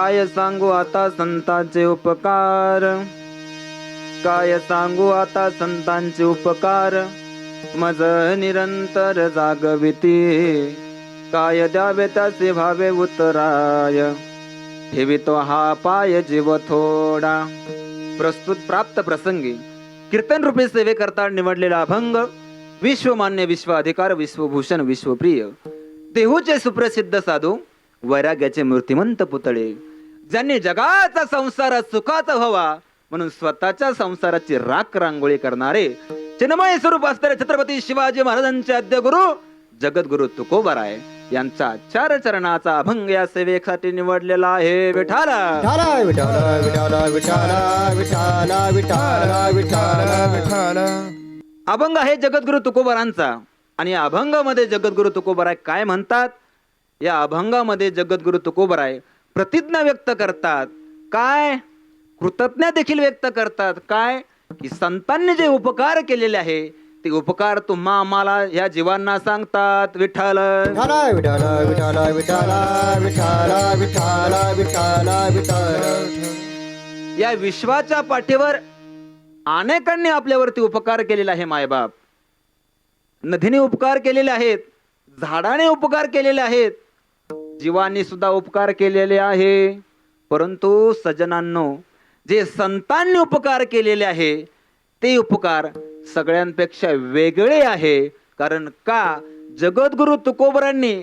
काय सांगू आता संतांचे उपकार, काय सांगू आता संतांचे उपकार, मज निरंतर जागविती, काय द्यावे त्याचे भावे उतराय, ठेवितो हा पाय जीव थोडा. प्रस्तुत प्राप्त प्रसंगी कीर्तन रूपे सेवेकरता निवडलेला अभंग विश्वमान्य, विश्वाधिकार, विश्वभूषण, विश्वप्रिय देहूचे सुप्रसिद्ध साधू वैराग्याचे मूर्तिमंत पुतळे, ज्यांनी जगाचा संसार सुखाचा व्हावा म्हणून स्वतःच्या संसाराची राख रांगोळी करणारे चिन्मय स्वरूप असणारे छत्रपती शिवाजी महाराजांचे आद्य गुरु जगद्गुरु तुकोबाराय यांचा चार चरणाचा अभंग या सेवेसाठी निवडलेला आहे. विठाला विठाला विठाला विठाला विठाला विठाला विठाला विठाला. अभंग आहे जगद्गुरु तुकोबारांचा. आणि या अभंगामध्ये जगद्गुरु तुकोबाराय काय म्हणतात? या अभंगामध्ये जगद्गुरु तुकोबाराय प्रतिज्ञा व्यक्त करतात. काय? कृतज्ञता देखील व्यक्त करतात. काय? की संतांनी जे उपकार केलेले आहे ते उपकार तुम्हा आम्हाला या जीवांना सांगतात. विठ्ठल विठाला विठाला विठाला विठाला विठाला विठाला विठाला विठाला. या विश्वाच्या पाठीवर अनेकांनी आपल्यावरती उपकार केलेला आहे. मायबाप नदीने उपकार केलेले आहेत, झाडाने उपकार केलेले आहेत, जीवांनी सुद्धा उपकार केलेले आहे. परंतु सज्जनांनो, जे संतांनी उपकार केलेले आहे ते उपकार सगळ्यांपेक्षा वेगळे आहे. कारण का? जगद्गुरु तुकोबारांनी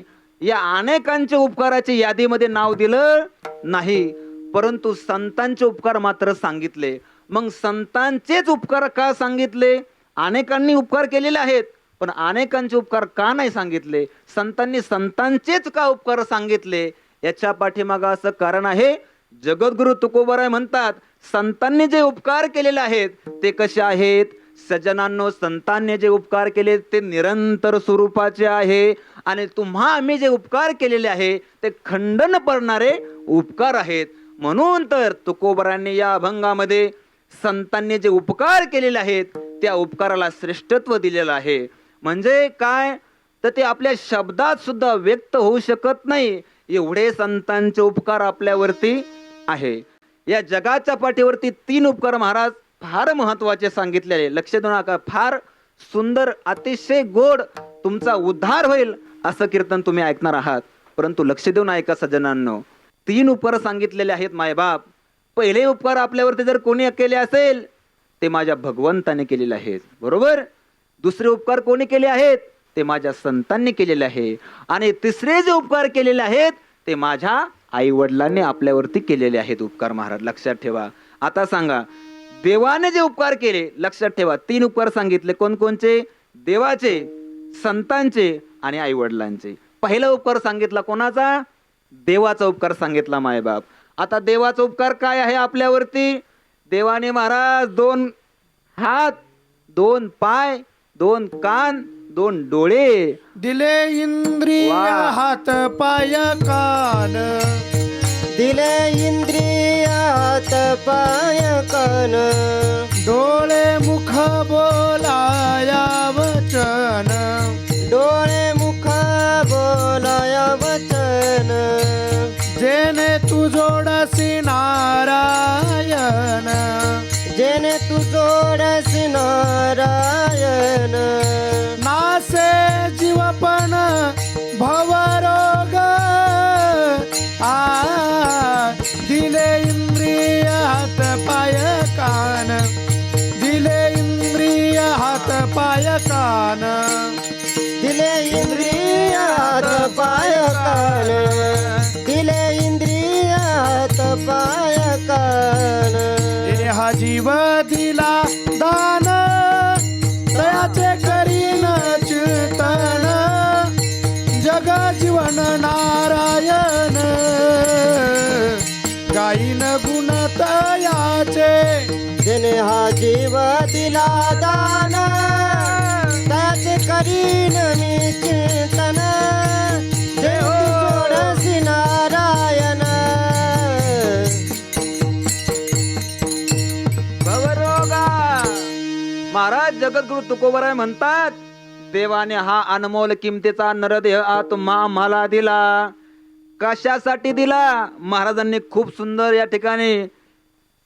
या अनेकांच्या उपकाराच्या यादीमध्ये नाव दिलं नाही, परंतु संतांचे उपकार मात्र सांगितले. मग संतांचेच उपकार का सांगितले? अनेकांनी उपकार केलेले आहेत, पण अनेकांचे उपकार का नाही सांगितले? संतांनी संतांचेच का उपकार सांगितले? याच्या पाठीमागं असं कारण आहे. जगद्गुरु तुकोबाराय म्हणतात, संतांनी जे उपकार केलेले आहेत ते कसे आहेत? सज्जनांनो, संतांनी जे उपकार केले ते निरंतर स्वरूपाचे आहे. आणि तुम्हा आम्ही जे उपकार केलेले आहे ते खंडन पडणारे उपकार आहेत. म्हणून तर तुकोबारांनी या अभंगामध्ये संतांनी जे उपकार केलेले आहेत त्या उपकाराला श्रेष्ठत्व दिलेलं आहे. म्हणजे काय? तर ते आपल्या शब्दात सुद्धा व्यक्त होऊ शकत नाही, एवढे संतांचे उपकार आपल्यावरती आहे. या जगाच्या पाठीवरती 3 उपकार महाराज फार महत्वाचे सांगितलेले. लक्ष देऊ नका. फार सुंदर, अतिशय गोड तुमचा उद्धार होईल असं कीर्तन तुम्ही ऐकणार आहात. परंतु लक्ष देऊन ऐका सज्जनांनो, 3 उपकार सांगितलेले आहेत मायबाप. पहिले उपकार आपल्यावरती जर कोणी केले असेल ते माझ्या भगवंताने केलेले आहेत, बरोबर. दुसरे उपकार कोणी केले आहेत? ते माझ्या संतांनी केलेले आहे. आणि तिसरे जे उपकार केलेले आहेत ते माझ्या आई वडिलांनी आपल्यावरती केलेले आहेत उपकार. महाराज लक्षात ठेवा. आता सांगा, देवाने जे उपकार केले, लक्षात ठेवा 3 उपकार सांगितले. कोणकोणचे? देवाचे, संतांचे आणि आई वडिलांचे. पहिला उपकार सांगितला कोणाचा? देवाचा उपकार सांगितला मायबाप. आता देवाचा उपकार काय आहे आपल्यावरती? देवाने महाराज 2 हात, 2 पाय, 2 कान, 2 डोळे दिले. इंद्रिय हात पाय कान, दिले इंद्रिय हात पाय कान, डोळे मुख बोलाया वचन, डोळे मुख बोलाया वचन, जेने तू जोडसी नारायण, जेने तू जोडसी नारायण, नासे जीवपण भवरोग, दिले इंद्रिय हात पाय कान, दिले इंद्रिय हात पाय कान, दिले इंद्रिय हात पाय कान, दिले इंद्रिय हात पाय कान. हा जीव दिला दान, तयाचे करीन चिंतन, जग जीवन नारायण, गाईन गुण तयाचे, जेने हा जीव दिला दान, त्याचे करीन मी चिंतन, देव जोडसी नारायण. भवरोगा. महाराज जगद्गुरु तुकोबाराय म्हणतात, देवाने हा अनमोल किमतीचा नरदेह तुम्हा आम्हाला दिला. कशासाठी दिला? महाराजांनी खूप सुंदर या ठिकाणी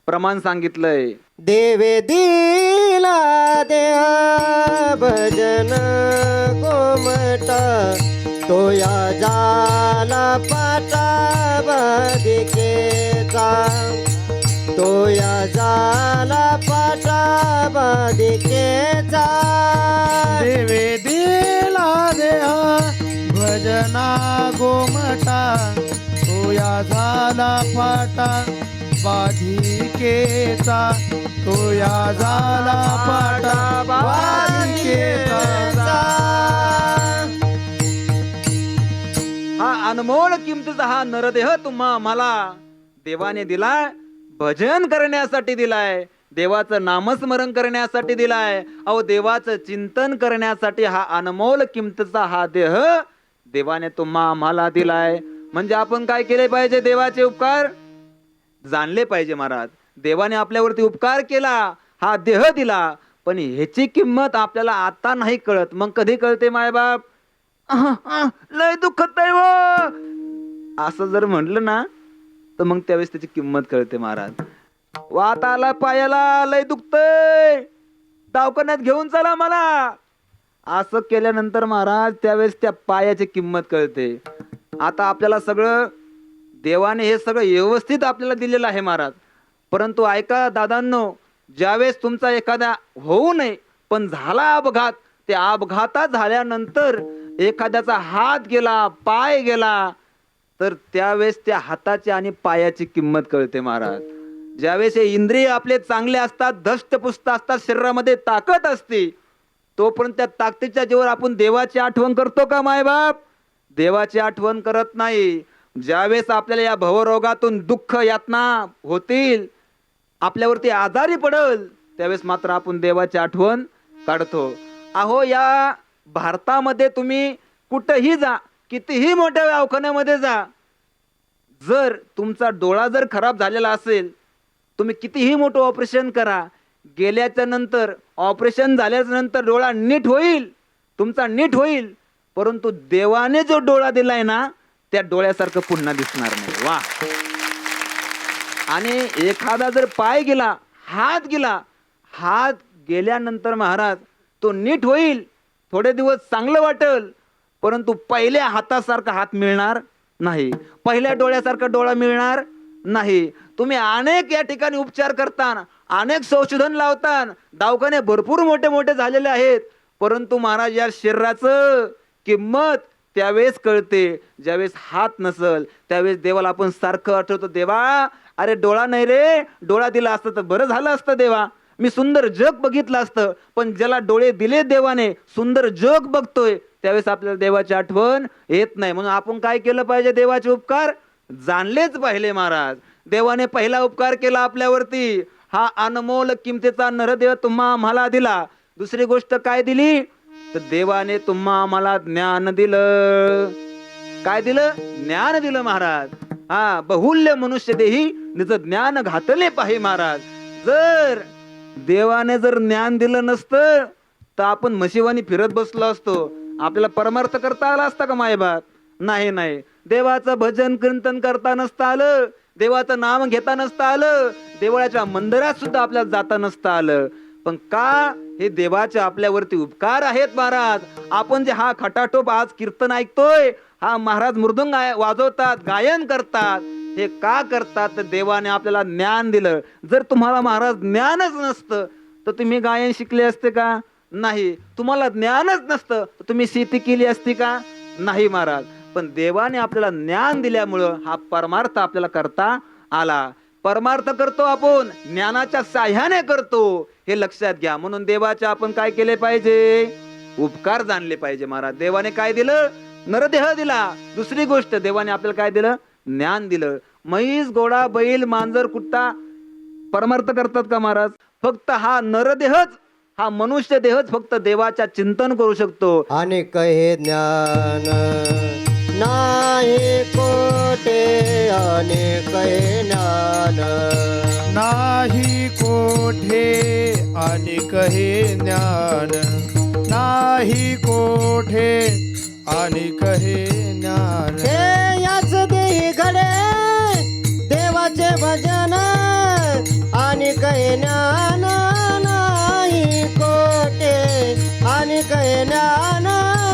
प्रमाण सांगितलंय. देवे दिला देहा भजन कोमटा, तो या झाला पाटा बाधिकेचा, तो या झाला पाटा बाधिकेचा. देवे दिला देहा भजना गोमटा, तो या झाला फाटा बाधिकेचा, तो या झाला फाटा बाधिकेचा. हा अनमोल किमतीचा हा नरदेह तुम्हा मला देवाने दिलाय, भजन करण्यासाठी दिलाय, देवाचं नामस्मरण करण्यासाठी दिलाय. अहो देवाचं चिंतन करण्यासाठी हा अनमोल किमतीचा हा देह देवाने तुम्हा आम्हाला दिलाय. म्हणजे आपण काय केले पाहिजे? देवाचे उपकार जाणले पाहिजे महाराज. देवाने आपल्यावरती उपकार केला, हा देह दिला, पण ह्याची किंमत आपल्याला आता नाही कळत. मग कधी कळते मायबाप? लय दुखत आहे व असं जर म्हटलं ना तर मग त्यावेळेस त्याची किंमत कळते महाराज. वात आला पायाला, लय दुखतय, दवाखान्यात घेऊन चला मला, असं केल्यानंतर महाराज त्यावेळेस त्या पायाची किंमत कळते. आता आपल्याला सगळं देवाने हे सगळं व्यवस्थित आपल्याला दिलेलं आहे महाराज. परंतु ऐका दादांनो, ज्यावेळेस तुमचा एखादा होऊ नये पण झाला अपघात, त्या अपघातात झाल्यानंतर एखाद्याचा हात गेला, पाय गेला, तर त्यावेळेस त्या हाताची आणि पायाची किंमत कळते महाराज. ज्यावेळेस हे इंद्रिय आपले चांगले असतात, धष्टपुष्ट असतात, शरीरामध्ये ताकद असते, तोपर्यंत त्या ताकदीच्या जीवावर आपण देवाची आठवण करतो का मायबाप? देवाची आठवण करत नाही. ज्यावेळेस आपल्याला या भवरोगातून दुःख यातना होतील, आपल्यावरती आजारी पडल, त्यावेळेस मात्र आपण देवाची आठवण काढतो. अहो या भारतामध्ये तुम्ही कुठेही जा, कितीही मोठ्या दवाखान्यामध्ये जा, जर तुमचा डोळा जर खराब झालेला असेल, तुम्ही कितीही मोठं ऑपरेशन करा, गेल्याच्या नंतर ऑपरेशन झाल्याच्या नंतर डोळा नीट होईल, तुमचा नीट होईल, परंतु देवाने जो डोळा दिलाय ना त्या डोळ्यासारखं पुन्हा दिसणार नाही. वा. आणि एखादा जर पाय गेला, हात गेला, हात गेल्यानंतर महाराज तो नीट होईल, थोडे दिवस चांगलं वाटेल, परंतु पहिल्या हातासारखा हात मिळणार नाही, पहिल्या डोळ्यासारखा डोळा मिळणार नाही. तुम्ही अनेक या ठिकाणी उपचार करताना, अनेक संशोधन लावताना, दवाखाने भरपूर मोठे मोठे झालेले आहेत, परंतु महाराज या शरीराचं किंमत त्यावेळेस कळते ज्यावेळेस हात नसल. त्यावेळेस देवाला आपण सारखं आठवतो, देवा अरे डोळा नाही रे, डोळा दिला असतं तर बरं झालं असतं देवा, मी सुंदर जग बघितलं असतं. पण ज्याला डोळे दिले देवाने, सुंदर जग बघतोय, त्यावेळेस आपल्याला देवाची आठवण येत नाही. म्हणून आपण काय केलं पाहिजे? देवाचे उपकार जाणलेच पाहिले महाराज. देवाने पहिला उपकार केला आपल्यावरती, हा अनमोल किमतीचा नरदेव तुम्हा आम्हाला दिला. दुसरी गोष्ट काय दिली? तर देवाने तुम्हा आम्हाला ज्ञान दिलं. काय दिलं? ज्ञान दिलं महाराज. हा बहुल्य मनुष्य देही निज ज्ञान घातले पाहि महाराज. जर देवाने जर ज्ञान दिलं नसतं तर आपण म्हशीवानी फिरत बसलो असतो, आपल्याला परमार्थ करता आला असता का मायबाप? नाही नाही. देवाचं भजन कीर्तन करता नसतं आलं, देवाचं नाम घेता नसतं आलं, देवळाच्या मंदिरात सुद्धा आपल्याला जाता नसतं आलं. पण का? हे देवाचे आपल्यावरती उपकार आहेत महाराज. आपण जे हा खटाटोप आज कीर्तन ऐकतोय, हा महाराज मृदुंग वाजवतात, गायन करतात, हे का करतात? तर देवाने आपल्याला ज्ञान दिलं. जर तुम्हाला महाराज ज्ञानच नसतं तर तुम्ही गायन शिकले असते का? नाही. तुम्हाला ज्ञानच नसतं तर तुम्ही शेती केली असती का? नाही महाराज. पण देवाने आपल्याला ज्ञान दिल्यामुळं हा परमार्थ आपल्याला करता आला. परमार्थ करतो आपण ज्ञानाच्या साह्याने करतो, हे लक्षात घ्या. म्हणून देवाचे आपण काय केले पाहिजे? उपकार जाणले पाहिजे महाराज. देवाने काय दिलं? नरदेह दिला. दुसरी गोष्ट, देवाने आपल्याला काय दिलं? ज्ञान दिलं. म्हैस, घोडा, बैल, मांजर, कुत्ता परमार्थ करतात का महाराज? फक्त हा नरदेहच, हा मनुष्य देहच फक्त देवाच्या चिंतन करू शकतो. आणि कहे ज्ञान नाही कोठे, आणि कहे ज्ञान नाही कोठे अनिक हे ज्ञान, नाही कोठे अनिक हे ज्ञान. हे याच दे ज्ञान नाही कोठे, आणि काही ज्ञान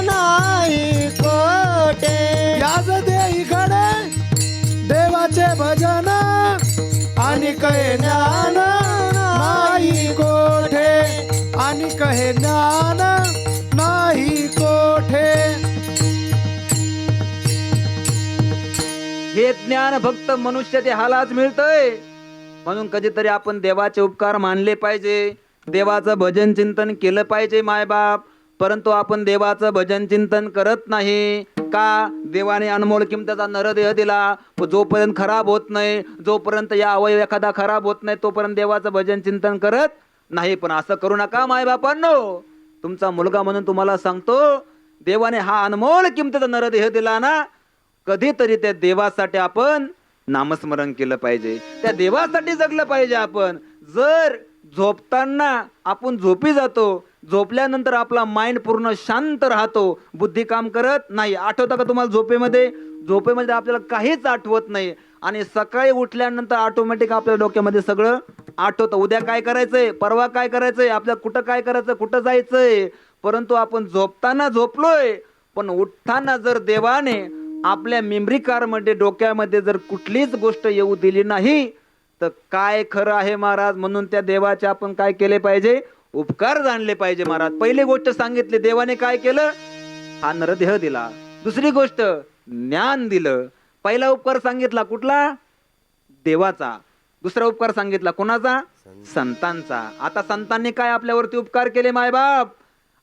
नाही कोठे. याच देईकडे देवाचे भजन आणि कहे ज्ञान नाही कोठे, आणि कहे ज्ञान नाही कोठे. हे ज्ञान फक्त मनुष्य देहालाच मिळतंय. म्हणून कधीतरी आपण देवाचे उपकार मानले पाहिजे, देवाचं भजन चिंतन केलं पाहिजे मायबाप. परंतु आपण देवाचं भजन चिंतन करत नाही का? देवाने अनमोल किमतीचा नरदेह दिला, जोपर्यंत खराब होत नाही, जोपर्यंत या अवयव एखादा खराब होत नाही, तोपर्यंत देवाचं भजन चिंतन करत नाही. पण असं करू नका मायबापांनो. तुमचा मुलगा म्हणून तुम्हाला सांगतो, देवाने हा अनमोल किमतीचा नरदेह दिला ना, कधीतरी त्या देवासाठी आपण नामस्मरण केलं पाहिजे, त्या देवासाठी जगलं पाहिजे. आपण जर झोपताना आपण झोपी जातो, झोपल्यानंतर आपला माइंड पूर्ण शांत राहतो, बुद्धी काम करत नाही. आठवतं का तुम्हाला झोपेमध्ये आपल्याला काहीच आठवत नाही, आणि सकाळी उठल्यानंतर ऑटोमॅटिक आपल्या डोक्यामध्ये सगळं आठवतं. उद्या काय करायचंय, परवा काय करायचंय, आपल्याला कुठं काय करायचं, कुठं जायचंय. परंतु आपण झोपताना झोपलोय, पण उठताना जर देवाने आपल्या मेमरी कारमध्ये डोक्यामध्ये जर कुठलीच गोष्ट येऊ दिली नाही, तर काय खरं आहे महाराज. म्हणून त्या देवाचे आपण काय केले पाहिजे, उपकार जाणले पाहिजे महाराज. पहिली गोष्ट सांगितली, देवाने काय केलं, हा नरदेह दिला. दुसरी गोष्ट, ज्ञान दिलं. पहिला उपकार सांगितला कुठला, देवाचा. दुसरा उपकार सांगितला कोणाचा, संतांचा. आता संतांनी काय आपल्यावरती उपकार केले मायबाप.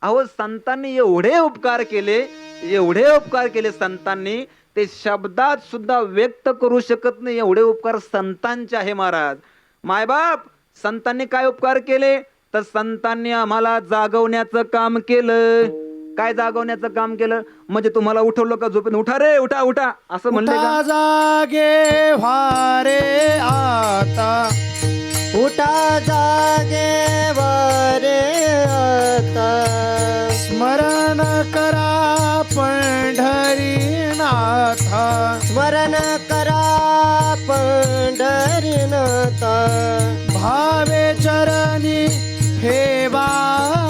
अहो संतांनी एवढे उपकार केले संतांनी, ते शब्दात सुद्धा व्यक्त करू शकत नाही, एवढे उपकार संतांचे आहे महाराज. मायबाप, संतांनी काय उपकार केले, तर संतांनी आम्हाला जागवण्याचं काम केलं. काय जागवण्याचं काम केलं, म्हणजे तुम्हाला उठवलं का झोपेतून, उठा रे उठा उठा असं म्हणले का? जागे व्हारे आता, उठा जागे वरे आता, स्मरण करा पंढरीनाथा, स्मरण करा पंढरीनाथा, भावे चरणी ठेवा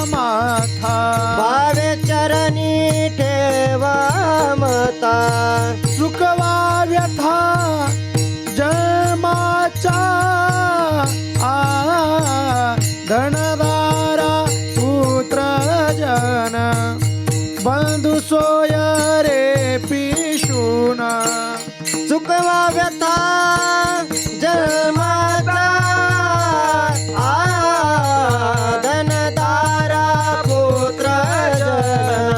माथा, भावे चरणी ठेवा माता, चुकवा व्यथा जन्माचा, धनदारा पुत्र जन, बंधू सोय रे पिशुना, चुकवा व्यथा जन्माचा, धनदारा पुत्र जन,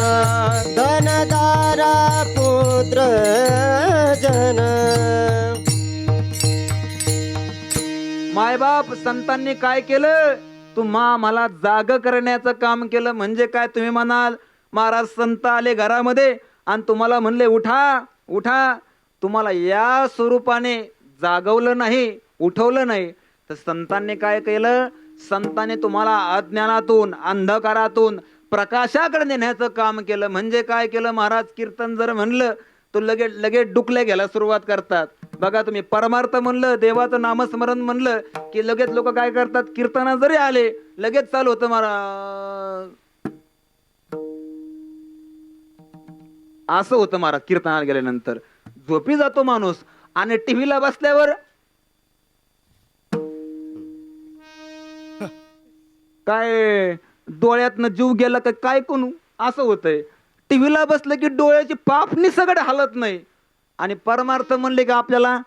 धनदारा पुत्र जन. मायबाप, संतांनी काय केलं, तुम्हा मला जाग करण्याचं काम केलं. म्हणजे काय, तुम्ही म्हणाल महाराज संत आले घरामध्ये आणि तुम्हाला म्हणले उठा उठा, तुम्हाला या स्वरूपाने जागवलं नाही, उठवलं नाही. तर संतांनी काय केलं, संतांनी तुम्हाला अज्ञानातून अंधकारातून प्रकाशाकडे नेण्याचं काम केलं. म्हणजे काय केलं महाराज, कीर्तन जर म्हणलं तो लगेच डुकले घ्यायला सुरुवात करतात. बघा तुम्ही, परमार्थ म्हणलं, देवाचं नामस्मरण म्हणलं की लगेच लोक काय करतात, कीर्तना जरी आले लगेच चालू होतं महाराज, असं होतं महाराज. कीर्तनाला गेल्यानंतर झोपी जातो माणूस, आणि टीव्हीला बसल्यावर काय डोळ्यातनं जीव गेला का काय कोणू, असं होतंय. टीव्हीला बसलं की डोळ्याची पापणी सगळं हालत नाही, आणि परमार्थ म्हणले की आपल्याला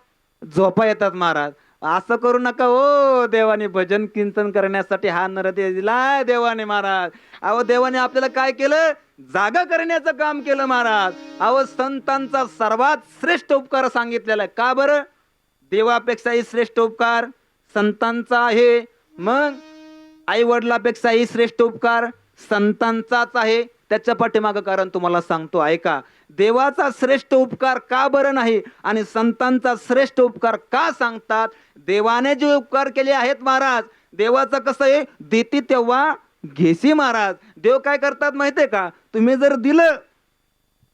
झोपा येतात महाराज. असं करू नका हो. देवाने भजन कीर्तन करण्यासाठी हा नरदेह दिलाय देवाने महाराज. अहो देवाने आपल्याला काय केलं, जागा करण्याचं काम केलं महाराज. अहो संतांचा सर्वात श्रेष्ठ उपकार सांगितलेला आहे. का बरं, देवापेक्षाही श्रेष्ठ उपकार संतांचा आहे. मग आई वडिलापेक्षाही श्रेष्ठ उपकार संतांचाच आहे. त्याच्या पाठीमागं कारण तुम्हाला सांगतो, ऐका. देवाचा श्रेष्ठ उपकार का बरं नाही आणि संतांचा श्रेष्ठ उपकार का सांगतात? देवाने जे उपकार केले आहेत महाराज, देवाचं कसं आहे, देती तेव्हा घेसी महाराज. देव काय करतात माहितीये का, तुम्ही जर दिलं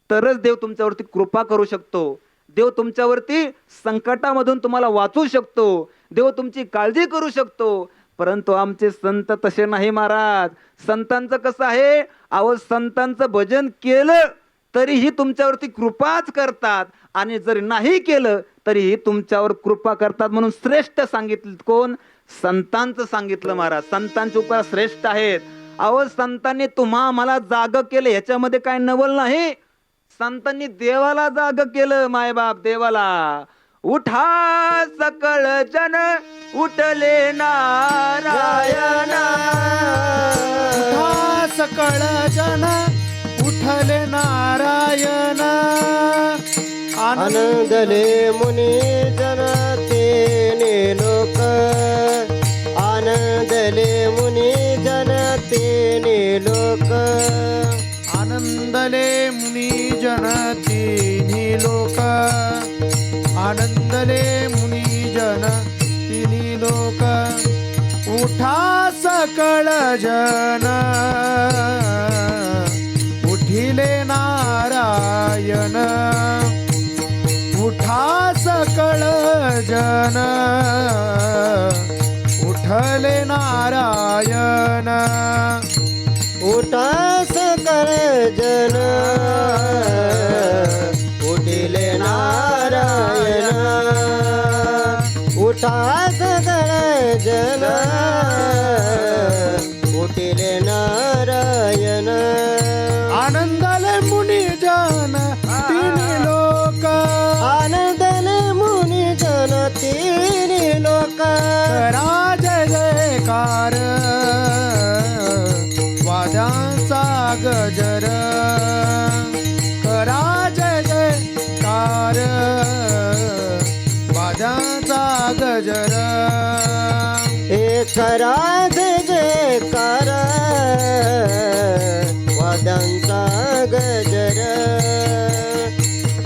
तरच देव तुमच्यावरती कृपा करू शकतो. देव तुमच्यावरती संकटामधून तुम्हाला वाचवू शकतो. देव तुमची काळजी करू शकतो. परंतु आमचे संत तसे नाही महाराज. संतांचं कसं आहे, अहो संतांचं भजन केलं तरीही तुमच्यावरती कृपाच करतात, आणि जर नाही केलं तरीही तुमच्यावर कृपा करतात. म्हणून श्रेष्ठ सांगितलं कोण? संतांचं सांगितलं महाराज. संतांचे उपकार श्रेष्ठ आहेत. अहो संतांनी तुम्हा मला जाग केलं, ह्याच्यामध्ये काय नवल नाही. संतांनी देवाला जाग केलं, मायबाप देवाला. उठा सकळ जन उठले नारायण. उठा सकळ जन उठले नारायण. आनंदले मुनी जन तेने लोक. आनंदले मुनी जन तेने लोक. आनंदले मुनी जन तिन्ही लोक. आनंदले मुनी जन तिन्ही लोक. उठा सकळ जन उठिले नारायण. उठा सकळ जन उठले नारायण. उठा सकळ जन उठिले नारायण. उठा सकळ जन उठिले नारायण. आनंदाले मुनी जन तिन्ही लोक. आनंदले मुनी जन तिन्ही लोक. करा जय जयकार वाद्यांचा गजर. करा जय जयकार वाद्यांचा गजर. एक राज जयकार वाद्यांचा गजर.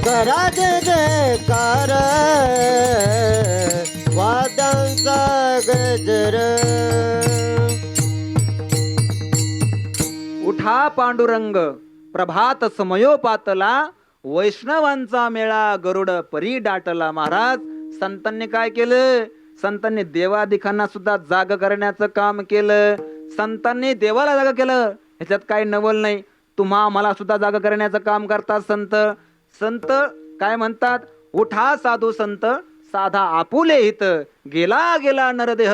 कराज जयकार वाद्यांचा गजर. उठा पांडुरंग प्रभात समयोपातला. वैष्णवांचा मेळा गरुड परी दाटला. महाराज संतांनी काय केलं? संतांनी देवादिकांना सुद्धा जाग करण्याचं काम केलं. संतांनी देवाला जाग केलं, ह्याच्यात काही नवल नाही. तुम्हा मला सुद्धा जाग करण्याचं काम करतात संत. संत काय म्हणतात? उठा साधू संत साधा आपुले हित. गेला गेला नरदेह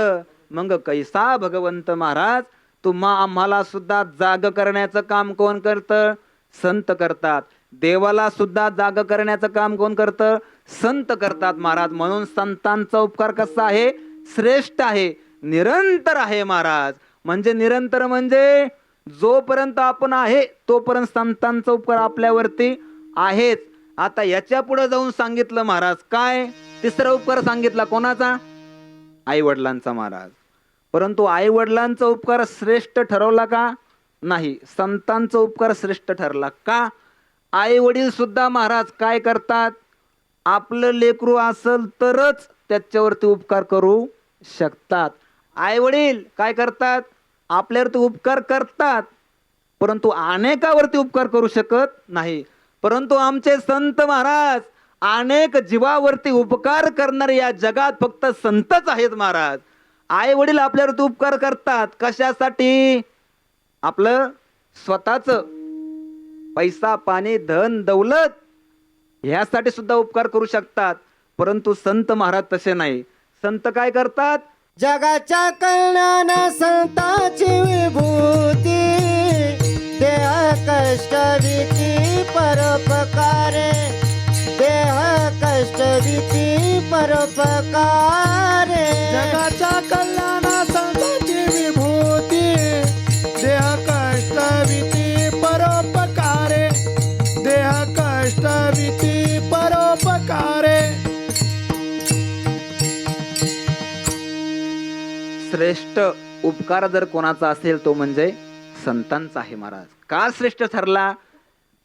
मग कैसा भगवंत. महाराज तुम्हा आम्हाला सुद्धा जाग करण्याचं काम कोण करतं? संत करतात. देवाला सुद्धा जाग करण्याचं काम कोण करतं? संत करतात महाराज. म्हणून संतांचा उपकार कसा आहे? श्रेष्ठ आहे, निरंतर आहे महाराज. म्हणजे निरंतर म्हणजे जोपर्यंत आपण आहे तोपर्यंत संतांचा उपकार आपल्यावरती आहेच. आता याच्या पुढे जाऊन सांगितलं महाराज काय? तिसरा उपकार सांगितला कोणाचा? आई वडिलांचा महाराज. परंतु आई वडिलांचा उपकार श्रेष्ठ ठरवला का? नाही. संतांचा उपकार श्रेष्ठ ठरला का? आई वडील सुद्धा महाराज काय करतात? आपलं लेकरू असेल तरच त्याच्यावरती उपकार करू शकतात. आई वडील काय करतात? आपल्यावरती उपकार करतात, परंतु अनेकावरती उपकार करू शकत नाही. परंतु आमचे संत महाराज अनेक जीवावरती उपकार करणारे या जगात फक्त संतच आहेत महाराज. आई वडील आपल्यावरती उपकार करतात कशासाठी? आपलं स्वतःच पैसा पाणी धन दौलत ह्यासाठी सुद्धा उपकार करू शकतात. परंतु संत महाराज तसे नाही. संत काय करतात? जगाच्या कल्याण संताची विभूती. देह कष्ट भीती परोपकारे. देह कष्ट भीती परोपकारे. जगाच्या कल्याण संताची विभूती. देह कष्ट भीती परोपकारे. देह कष्ट भीती परोपकारे. श्रेष्ठ उपकार जर कोणाचा असेल तो म्हणजे संतांचा आहे महाराज. का श्रेष्ठ ठरला?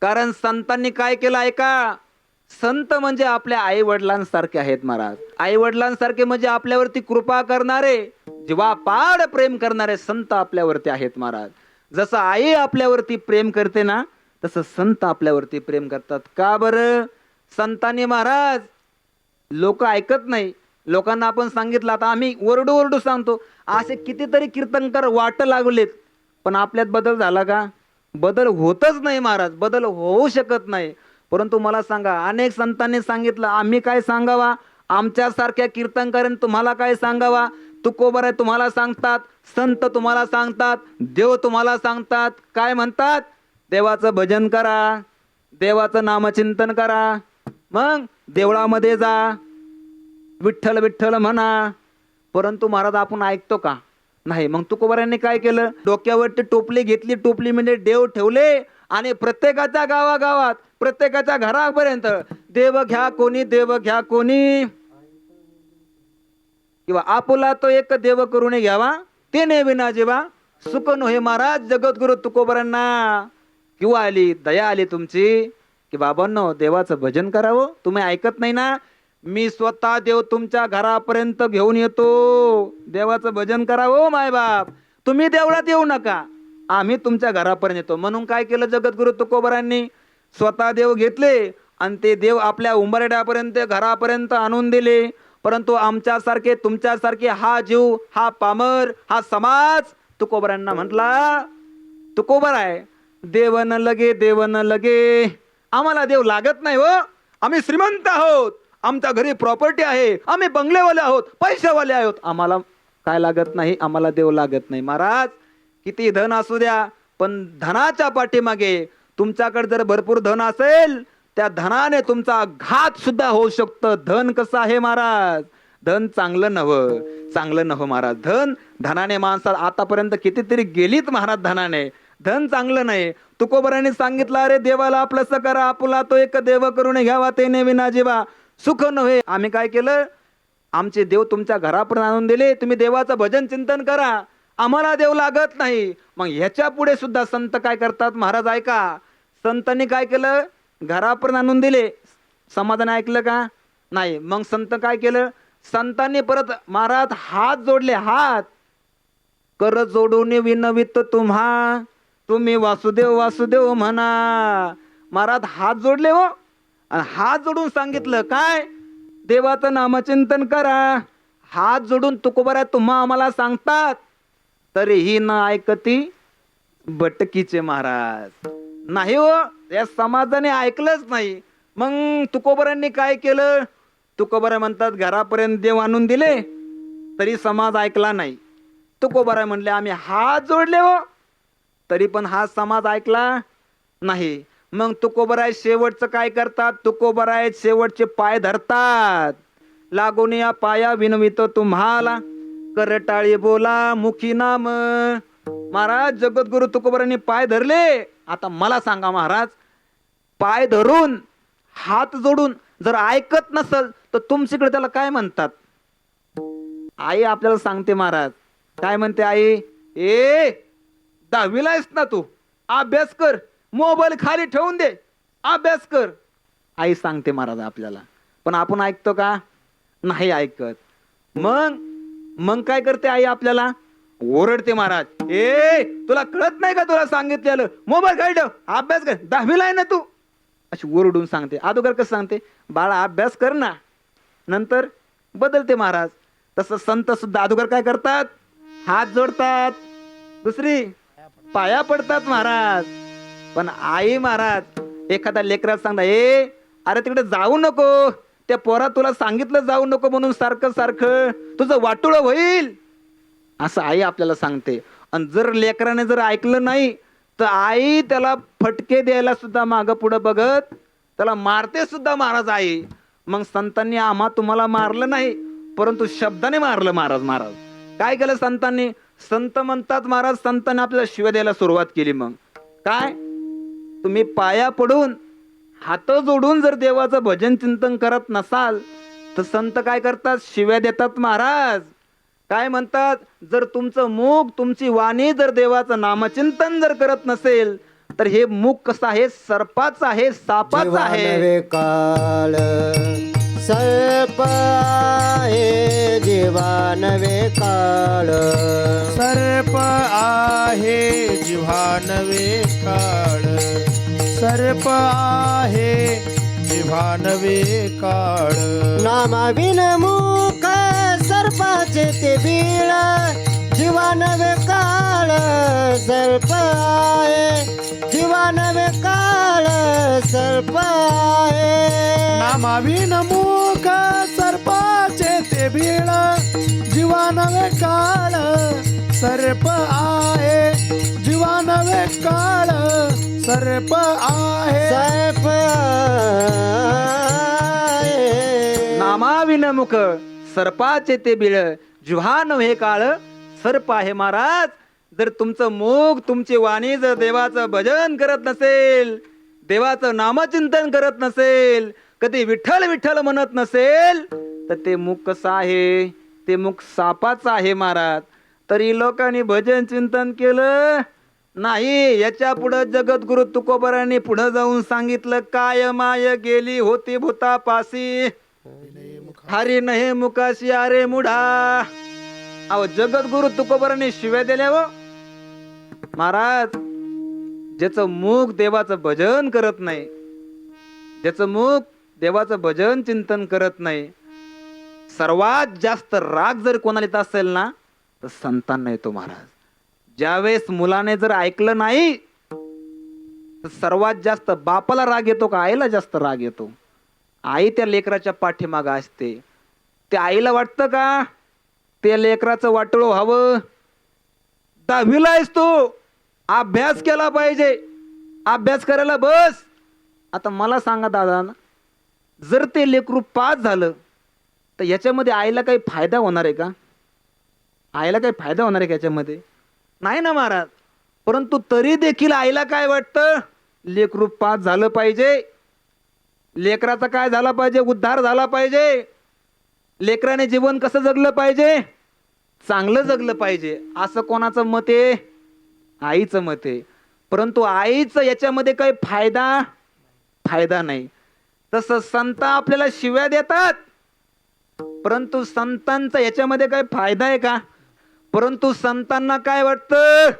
कारण संतांनी काय केलं ऐका. संत म्हणजे आपल्या आई वडिलांसारखे आहेत महाराज. आई वडिलांसारखे म्हणजे आपल्यावरती कृपा करणारे, जीवापाड प्रेम करणारे संत आपल्यावरती आहेत महाराज. जसं आई आपल्यावरती प्रेम करते ना, तसं संत आपल्यावरती प्रेम करतात. का बरं? संतांनी महाराज लोक ऐकत नाही, लोकांना आपण सांगितलं, आता आम्ही ओरडू ओरडू सांगतो, असे कितीतरी कीर्तनकार वाट लागलेत, पण आपल्यात बदल झाला का? बदल होतच नाही महाराज, बदल होऊ शकत नाही. परंतु मला सांगा, अनेक संतांनी सांगितलं, आम्ही काय सांगावा? आमच्यासारख्या कीर्तनकारांनी तुम्हाला काय सांगावा? तुकोबाराय तुम्हाला सांगतात, संत तुम्हाला सांगतात, देव तुम्हाला सांगतात, काय म्हणतात? देवाचं भजन करा, देवाचं नामचिंतन करा, मग देवळामध्ये जा, विठ्ठल विठ्ठल म्हणा. परंतु महाराज आपण ऐकतो का? नाही. मग तुकोबारायांनी काय केलं? डोक्यावरती टोपली घेतली, टोपली म्हणजे देव ठेवले, आणि प्रत्येकाच्या गावागावात, प्रत्येकाच्या घरापर्यंत देव घ्या कोणी, देव घ्या कोणी, किंवा आपुला तो एक देव करून घ्यावा, ते ने विना जेवा सुख नोहे. महाराज जगद्गुरु तुकोबारांना किंवा आली दया आली तुमची, की बाबांनो देवाचं भजन करावं. तुम्ही ऐकत नाही ना? मी स्वतः देव तुमच्या घरापर्यंत घेऊन येतो, देवाचं भजन करावं मायबाप. तुम्ही देवळात येऊ नका, आम्ही तुमच्या घरापर्यंत येतो. म्हणून काय केलं जगद्गुरु तुकोबारांनी? स्वतः देव घेतले आणि ते देव आपल्या उंबरड्यापर्यंत, घरापर्यंत आणून दिले. परंतु आमच्यासारखे, तुमच्यासारखे हा जीव, हा पामर, हा समाज तुकोबारांना म्हटला, तुकोबाराय देव न लगे, देव न लगे, आम्हाला देव लागत नाही हो. आम्ही श्रीमंत आहोत, आमच्या घरी प्रॉपर्टी आहे, आम्ही बंगलेवाले आहोत, पैशावाले आहोत, आम्हाला काय लागत नाही, आम्हाला देव लागत नाही. महाराज किती धन असू द्या, पण धनाच्या पाठीमागे, तुमच्याकडे जर भरपूर धन असेल, त्या धनाने तुमचा घात सुद्धा होऊ शकतं. धन कसं आहे महाराज? धन चांगलं नव्हं, चांगलं नव्हं महाराज. धनाने माणसात आतापर्यंत कितीतरी गेलीत महाराज धनाने. धन चांगलं नाही. तुकोबारांनी सांगितलं, अरे देवाला आपलंसं करा, आपुला तो एक देव करून घ्यावा, ते ने विना जीवा सुख नव्हे. आम्ही काय केलं? आमचे देव तुमच्या घरापर्यंत आणून दिले, तुम्ही देवाचं भजन चिंतन करा, आम्हाला देव लागत नाही. मग ह्याच्या पुढे सुद्धा संत काय करतात महाराज? ऐका, संतांनी काय केलं? घरापर्यंत आणून दिले, समाधान ऐकलं का? नाही. मग संत काय केलं? संतांनी परत महाराज हात जोडले, हात कर जोडून विनवित तुम्हा, तुम्ही वासुदेव वासुदेव म्हणा. महाराज हात जोडले हो, आणि हात जोडून सांगितलं काय? देवाचं नामचिंतन करा. हात जोडून तुकोबाराय तुम्हा आम्हाला सांगतात, तरीही न ऐकती भटकीचे महाराज. नाही हो, या समाजाने ऐकलंच नाही. मग तुकोबारांनी काय केलं? तुकोबाराय म्हणतात घरापर्यंत देव आणून दिले, तरी समाज ऐकला नाही. तुकोबाराय म्हणले आम्ही हात जोडले हो, तरी पण हा समाज ऐकला नाही. मग तुकोबाराय शेवटचं काय करतात? तुकोबाराय शेवटचे पाय धरतात. लागून या पाया विनवितो तुम्हाला, करटाळी बोला मुखी नाम. महाराज जगद्गुरु तुकोबारांनी पाय धरले. आता मला सांगा महाराज, पाय धरून हात जोडून जर ऐकत नसल तर तुमच्याकडे त्याला काय म्हणतात? आई आपल्याला सांगते महाराज, काय म्हणते आई? 10वीला आहेस ना तू, अभ्यास कर, मोबाईल खाली ठेवून दे, अभ्यास कर. आई सांगते महाराज आपल्याला, पण आपण ऐकतो का? नाही ऐकत. मग काय करते आई? आपल्याला ओरडते महाराज, तुला कळत नाही का? तुला सांगितलेलं मोबाईल खाली ठेव, अभ्यास कर, 10वीला आहे ना तू, अशी ओरडून सांगते. अगोदर कसं सांगते? बाळा अभ्यास कर ना, नंतर बदलते महाराज. तसं संत सुद्धा अगोदर काय करतात? हात जोडतात, दुसरी पाया पडतात महाराज. पण आई महाराज एखादा लेकरात सांगता, अरे तिकडे जाऊ नको, त्या पोरा तुला सांगितलं जाऊ नको म्हणून सारखं सारखं तुझं वाटोळं होईल, असं आई आपल्याला सांगते. आणि जर लेकराने जर ऐकलं नाही तर आई त्याला फटके द्यायला सुद्धा मागं पुढं बघत त्याला मारते सुद्धा महाराज आई. मग संतांनी आम्हा तुम्हाला मारलं नाही, परंतु शब्दाने मारलं महाराज. काय केलं संतांनी? संत म्हणतात महाराज, संतांनी आपल्याला शिव्या द्यायला सुरुवात केली. मग काय? तुम्ही पाया पडून हात जोडून जर देवाचं भजन चिंतन करत नसाल तर संत काय करतात? शिव्या देतात महाराज. काय म्हणतात? जर तुमचं मुख, तुमची वाणी जर देवाचं नामचिंतन जर करत नसेल तर हे मुख कसं आहे? सर्पाचं आहे, सापाचं आहे. काळ सर्प आहे, जीवा नवे काळ सर्प आहे, जिव्हा नवे काळ, सर्प आहे, जिव्हा नवे काळ. नामा विन मुख सर्पाचे ते बीळ जीवा नवे काळ सर्प आहे जीवा नवे काळ सर्प आहे नामाविन मुख सर्पाचे ते भीळ जीवा नवे काळ सर्प आहे जीवा नवे काळ सर्प आहे सर्प आहे नामाविनमुख सर्पाचे ते बिळ जिव्हा नव्हे काळ सर्प आहे. महाराज, जर तुमचं मुख तुमची वाणी जर देवाचं भजन करत नसेल, देवाचं नामचिंतन करत नसेल, कधी विठ्ठल विठ्ठल म्हणत नसेल, तर ते मुख कसं आहे? ते मुख सापाचं आहे महाराज. तरी लोकांनी भजन चिंतन केलं नाही. याच्या पुढे जगद्गुरु तुकोबारांनी पुढे जाऊन सांगितलं, काय माय गेली होती भूतापासी हरी नहे मुकाशी अरे मुढा. अहो जगद्गुरु तुकोबारांनी शिव्या दिल्या हो महाराज. ज्याचं मुख देवाचं भजन करत नाही, ज्याचं मुख देवाचं भजन चिंतन करत नाही, सर्वात जास्त राग जर कोणाला येत असेल ना तर संतांना येतो महाराज. ज्यावेळेस मुलाने जर ऐकलं नाही तर सर्वात जास्त बापाला राग येतो का आईला जास्त राग येतो? आई त्या लेकराच्या पाठीमागं असते. त्या आईला वाटतं का त्या लेकराचं वाटोळं व्हावं? 10वीला आहेस तू, अभ्यास केला पाहिजे, अभ्यास करायला बस. आता मला सांगा दादा, जर ते लेकरू पास झालं तर याच्यामध्ये आईला काही फायदा होणार आहे का? आईला काही फायदा होणार आहे का याच्यामध्ये? नाही ना महाराज. परंतु तरी देखील आईला काय वाटतं? लेकरू पास झालं पाहिजे, लेकराचा काय झाला पाहिजे? उद्धार झाला पाहिजे. लेकराने जीवन कसं जगलं पाहिजे? चांगलं जगलं पाहिजे. असं कोणाचं मत आहे? आईचं मत आहे. परंतु आईचं याच्यामध्ये काही फायदा नाही. तसं संत आपल्याला शिव्या देतात, परंतु संतांचा याच्यामध्ये काही फायदा आहे का? परंतु संतांना काय वाटतं?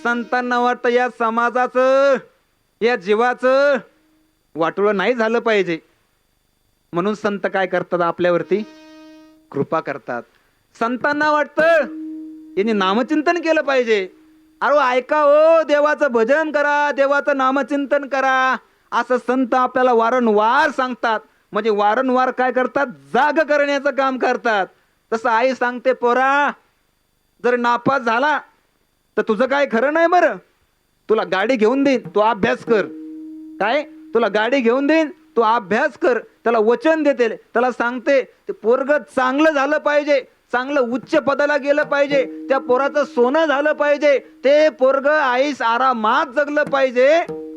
संतांना वाटतं या समाजाचं, या जीवाचं वाटोळं नाही झालं पाहिजे. म्हणून संत काय करतात? आपल्यावरती कृपा करतात. संतांना वाटतं यांनी नामचिंतन केलं पाहिजे. अरे ऐका हो, देवाचं भजन करा, देवाचं नामचिंतन करा, असं संत आपल्याला वारंवार सांगतात. म्हणजे वारंवार काय करतात? जाग करण्याचं काम करतात. तसं आई सांगते, पोरा जर नापास झाला तर तुझं काय खरं नाही बरं. तुला गाडी घेऊन देईन, तू अभ्यास कर. काय? तुला गाडी घेऊन देईन, तू अभ्यास कर. त्याला वचन देते, त्याला सांगते ते पोरग चांगलं झालं पाहिजे, चांगलं उच्च पदाला गेलं पाहिजे, त्या पोराचं सोनं झालं पाहिजे, ते पोरग आईस आरामात जगलं पाहिजे.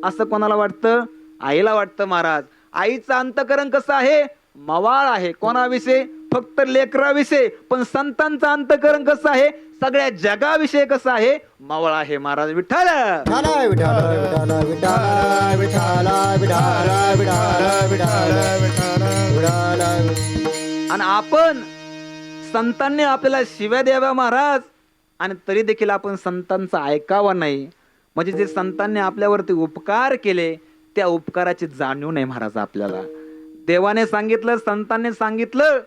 असं कोणाला वाटतं? आईला वाटतं महाराज. आईचं अंतकरण कसं आहे? मवाळ आहे. कोणाविषयी? फक्त लेकराविषयी. पण संतांचं अंतकरण कसं आहे? सगळ्या जगाविषयी कसं आहे? मवाळ आहे महाराज. विठ्ठल विठ्ठल विठ्ठल विठ्ठल विठ्ठल विठ्ठल विठ्ठल विठ्ठल. आणि आपण संतांनी आपल्याला शिव्या द्याव्या महाराज, आणि तरी देखील आपण संतांचं ऐकावं नाही. म्हणजे जे संतांनी आपल्यावरती उपकार केले त्या उपकाराची जाणीव नाही महाराज आपल्याला. देवाने सांगितलं, संतांनी सांगितलं,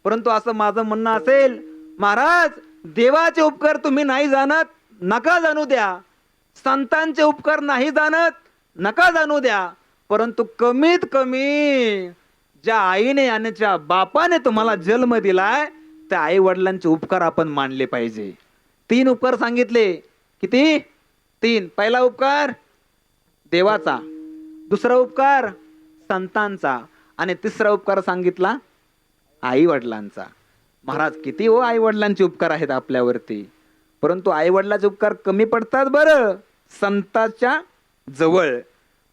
परंतु असं माझं म्हणणं असेल, महाराज देवाचे उपकार तुम्ही नाही जाणत, नका जाणू द्या. संतांचे उपकार नाही जाणत, नका जाणू द्या. परंतु कमीत कमी ज्या आईने आणि ज्या बापाने तुम्हाला जन्म दिलाय त्या आई वडिलांचे उपकार आपण मानले पाहिजे. 3 उपकार सांगितले. किती? 3. पहिला उपकार देवाचा, दुसरा उपकार संतांचा, आणि तिसरा उपकार सांगितला आई वडिलांचा. महाराज किती हो आई वडिलांचे उपकार आहेत आपल्यावरती. परंतु आई वडिलांचे उपकार कमी पडतात बरं संतांच्या जवळ.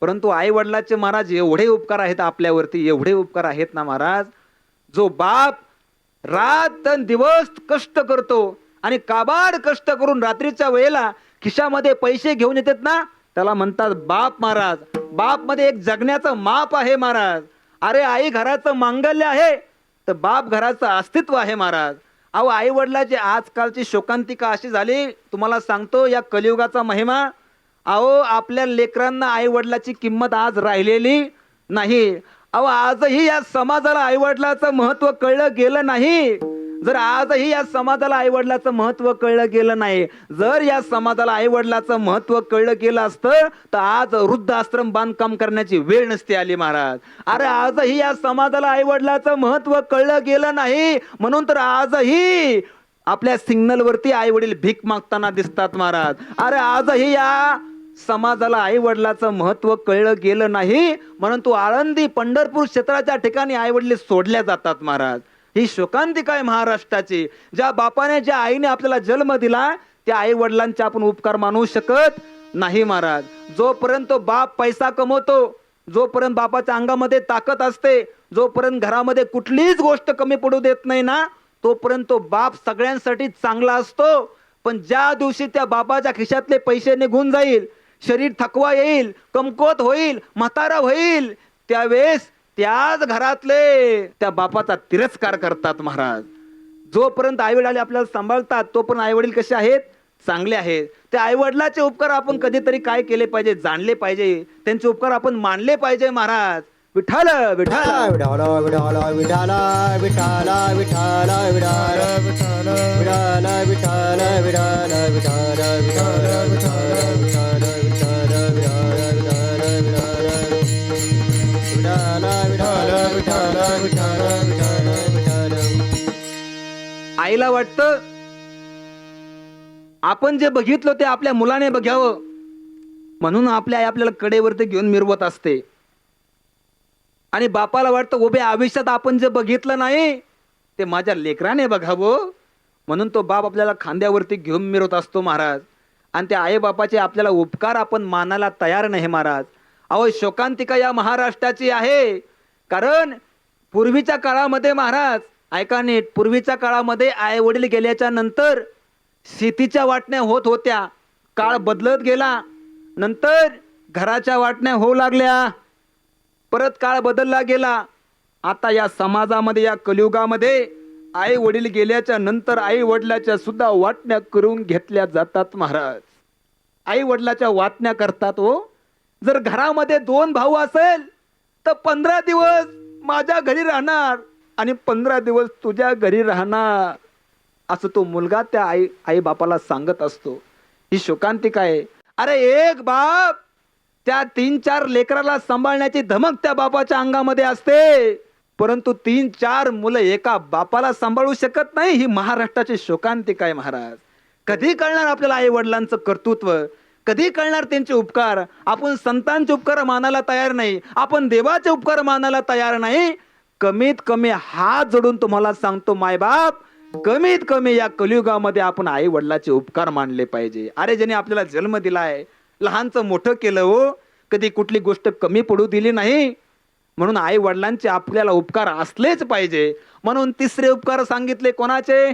परंतु आई वडिलांचे महाराज एवढे उपकार आहेत आपल्यावरती, एवढे उपकार आहेत ना महाराज. जो बाप रात दिवस कष्ट करतो आणि काबाड कष्ट करून रात्रीच्या वेळेला खिशामध्ये पैसे घेऊन येतात ना, त्याला म्हणतात बाप महाराज. बाप मध्ये एक जगण्याचं माप आहे महाराज. अरे आई घराचं मांगल्य आहे तर बाप घराचं अस्तित्व आहे महाराज. अहो आई वडिलाची आजकालची शोकांतिका अशी झाली, तुम्हाला सांगतो या कलियुगाचा महिमा. अहो आपल्या लेकरांना आई वडिलाची किंमत आज राहिलेली नाही. अहो आजही या समाजाला आई वडिलाचं महत्व कळलं गेलं नाही. जर आजही या समाजाला आई वडिलाचं महत्व कळलं गेलं नाही, जर या समाजाला आई वडिलाचं महत्व कळलं गेलं असतं तर आज वृद्धाश्रम बांधकाम करण्याची वेळ नसती आली महाराज. अरे आजही या समाजाला आई वडिलाचं महत्व कळलं गेलं नाही म्हणून तर आजही आपल्या सिग्नल वरती आई वडील भीक मागताना दिसतात महाराज. अरे आजही या समाजाला आई वडिलाचं महत्व कळलं गेलं नाही म्हणून तू आळंदी पंढरपूर क्षेत्राच्या ठिकाणी आई वडील सोडल्या जातात महाराज. ही शोकांतिका आहे महाराष्ट्राची. ज्या बापाने ज्या आईने आपल्याला जन्म दिला त्या आई वडिलांचे आपण उपकार मानू शकत नाही महाराज. जोपर्यंत बाप पैसा कमवतो, जोपर्यंत बापाच्या अंगामध्ये ताकद असते, जोपर्यंत घरामध्ये कुठलीच गोष्ट कमी पडू देत नाही ना, तोपर्यंत तो बाप सगळ्यांसाठी चांगला असतो. पण ज्या दिवशी त्या बापाच्या खिशातले पैसे निघून जाईल, शरीर थकवा येईल, कमकुवत होईल, म्हातारा होईल, त्यावेळेस त्याच घरातले त्या बापाचा तिरस्कार करतात महाराज. जोपर्यंत आई वडील आपल्याला सांभाळतात तोपर्यंत आई वडील कसे आहेत? चांगले आहेत. त्या आई वडिलाचे उपकार आपण कधीतरी काय केले पाहिजे? जाणले पाहिजे. त्यांचे उपकार आपण मानले पाहिजे महाराज. विठ्ठल विठ्ठल विठाल विठाल विठाल विठाल विठाल विठाल विठाल विठाल विठाल विठाल विठाल विठाल आईला वाटतं आपण जे बघितलं ते आपल्या मुलाने बघावं म्हणून आपल्या आई आपल्याला कडेवरती घेऊन मिरवत असते. आणि बापाला वाटतं उभ्या आयुष्यात आपण जे बघितलं नाही ते माझ्या लेकराने बघावं म्हणून तो बाप आपल्याला खांद्यावरती घेऊन मिरवत असतो महाराज. आणि त्या आई बापाचे आपल्याला उपकार आपण मानायला तयार नाही महाराज. अहो शोकांतिका या महाराष्ट्राची आहे. कारण पूर्वीच्या काळामध्ये महाराज ऐका नीट, पूर्वीच्या काळामध्ये आई वडील गेल्याच्या नंतर शेतीच्या वाटण्या होत होत्या. काळ बदलत गेला, नंतर घराच्या वाटण्या होऊ लागल्या, परत काळ बदलला गेला. आता या समाजामध्ये या कलियुगामध्ये आई वडील गेल्याच्या नंतर आई वडिलाच्या सुद्धा वाटण्या करून घेतल्या जातात महाराज. आई वडिलाच्या वाटण्या करतात. हो जर घरामध्ये 2 भाऊ असेल तर 15 दिवस माझ्या घरी राहणार आणि 15 दिवस तुझ्या घरी राहणार असं तो मुलगा त्या आई बापाला सांगत असतो. ही शोकांतिका आहे. अरे एक बाप त्या 3-4 लेकराला सांभाळण्याची धमक त्या बापाच्या अंगामध्ये असते, परंतु 3-4 मुलं एका बापाला सांभाळू शकत नाही. ही महाराष्ट्राची शोकांतिका आहे महाराज. कधी कळणार आपल्याला आई वडिलांचं कर्तृत्व? कधी कळणार त्यांचे उपकार? आपण संतांचे उपकार मानायला तयार नाही, आपण देवाचे उपकार मानायला तयार नाही. कमीत कमी हात जोडून तुम्हाला सांगतो मायबाप, कमीत कमी या कलियुगामध्ये आपण आई वडिलाचे उपकार मानले पाहिजे. अरे ज्याने आपल्याला जन्म दिलाय, लहानचं मोठं केलं, हो कधी कुठली गोष्ट कमी पडू दिली नाही, म्हणून आई वडिलांचे आपल्याला उपकार असलेच पाहिजे. म्हणून 3रे उपकार सांगितले कोणाचे?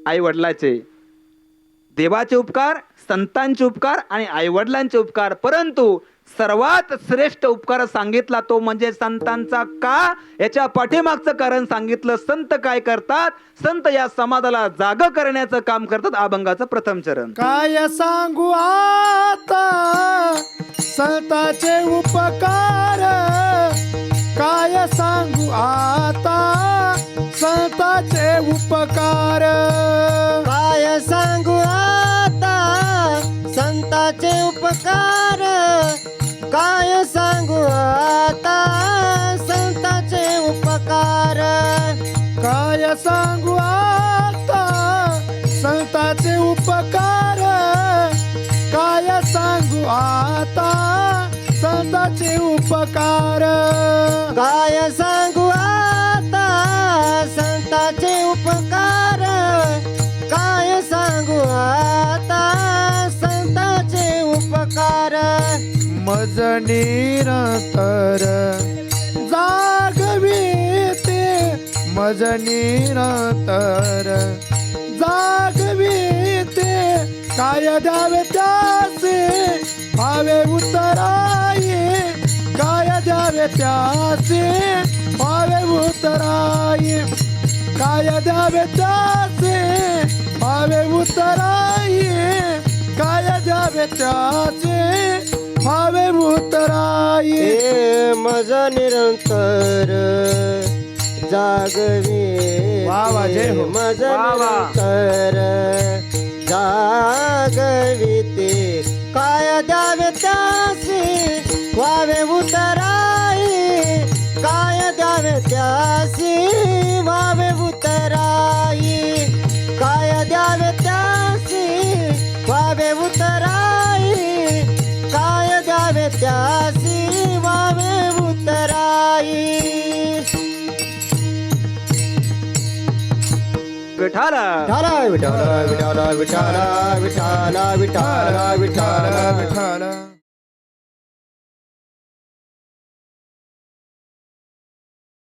आई वडिलाचे. देवाचे उपकार, संतांचे उपकार आणि आई वडिलांचे उपकार. परंतु सर्वात श्रेष्ठ उपकार सांगितला तो म्हणजे संतांचा. का? याच्या पाठीमागचं कारण सांगितलं. संत काय करतात? संत या समाजाला जाग करण्याचं काम करतात. अभंगाचं प्रथम चरण. काय सांगू आता संताचे उपकार, काय सांगू आता संताचे उपकार, काय सांगू आता संताचे उपकार, काय सांगू आता संताचे उपकार, काय सांगू आता संताचे उपकार, काय सांगू आता संताचे उपकार, काय सांगू आता संताचे उपकार, काय सांगू आता संताचे उपकार. मज निरंतर जागविते, मज निरंतर जागविते, काय द्यावे त्याचे भावे उतराये, काय द्यावे त्याचे भावे उतराये, काय द्यावे त्याचे भावे उतराये, काय द्यावे त्याचे भावे उतराये. मज निरंतर जागविते, वा वा, जय हो. मज वा वा. कर जागविते काय द्यावे त्यासी व्हावे उतराई काय द्यावे त्यासी व्हावे उतराई काय द्यावे त्यासी व्हावे उतराई काय द्यावे त्यासी व्हावे उतराई. विठाला विठाला विठाला विठाला विठाला विठाला विठाला विठाला विठाला